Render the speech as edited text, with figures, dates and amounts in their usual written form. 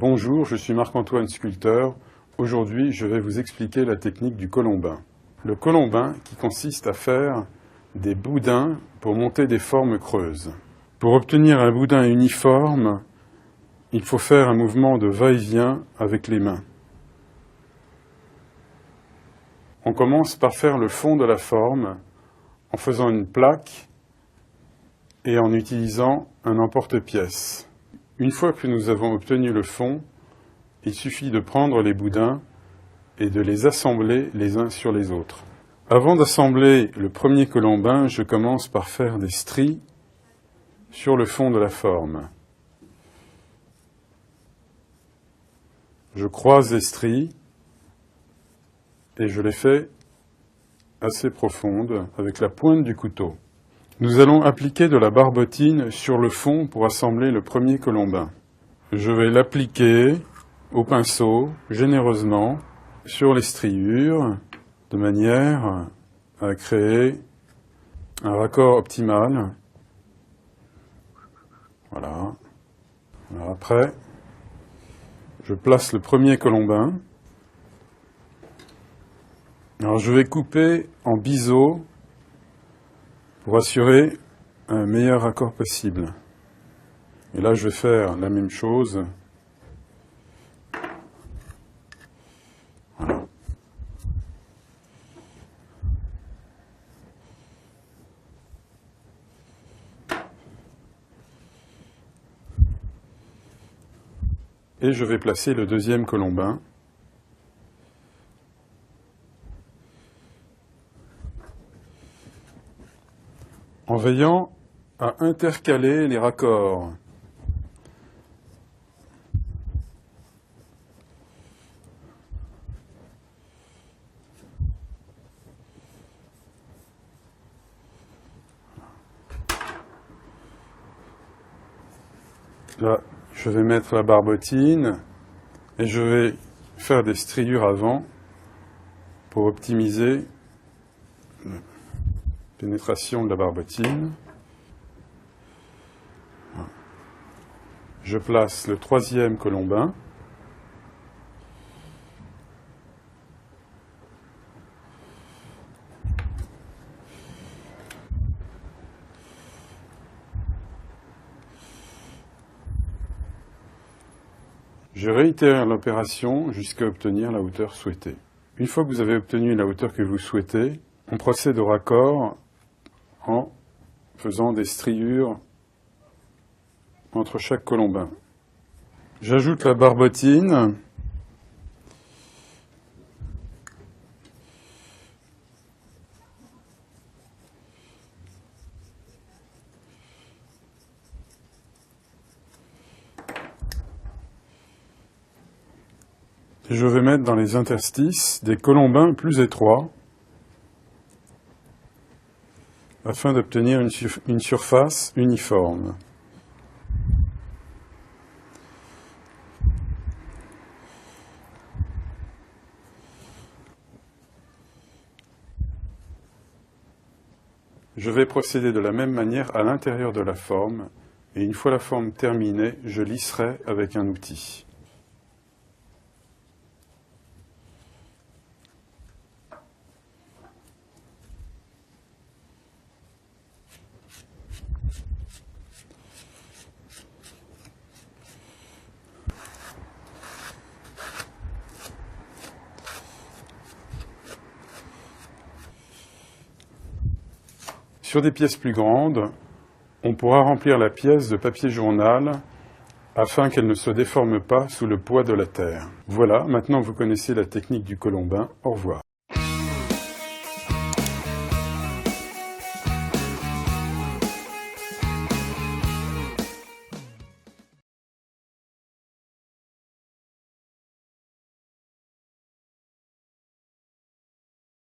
Bonjour, je suis Marc-Antoine Sculpteur. Aujourd'hui, je vais vous expliquer la technique du colombin. Le colombin qui consiste à faire des boudins pour monter des formes creuses. Pour obtenir un boudin uniforme, il faut faire un mouvement de va-et-vient avec les mains. On commence par faire le fond de la forme en faisant une plaque et en utilisant un emporte-pièce. Une fois que nous avons obtenu le fond, il suffit de prendre les boudins et de les assembler les uns sur les autres. Avant d'assembler le premier colombin, je commence par faire des stries sur le fond de la forme. Je croise les stries et je les fais assez profondes avec la pointe du couteau. Nous allons appliquer de la barbotine sur le fond pour assembler le premier colombin. Je vais l'appliquer au pinceau, généreusement, sur les striures, de manière à créer un raccord optimal. Voilà. Alors après, je place le premier colombin. Alors je vais couper en biseau pour assurer un meilleur raccord possible. Et là, je vais faire la même chose. Voilà. Et je vais placer le deuxième colombin. En veillant à intercaler les raccords. Là, je vais mettre la barbotine et je vais faire des striures avant pour optimiser la pénétration de la barbotine. Je place le troisième colombin. Je réitère l'opération jusqu'à obtenir la hauteur souhaitée. Une fois que vous avez obtenu la hauteur que vous souhaitez, on procède au raccord en faisant des striures entre chaque colombin. J'ajoute la barbotine. Et je vais mettre dans les interstices des colombins plus étroits afin d'obtenir une surface uniforme. Je vais procéder de la même manière à l'intérieur de la forme, et une fois la forme terminée, je lisserai avec un outil. Sur des pièces plus grandes, on pourra remplir la pièce de papier journal afin qu'elle ne se déforme pas sous le poids de la terre. Voilà, maintenant vous connaissez la technique du colombin. Au revoir.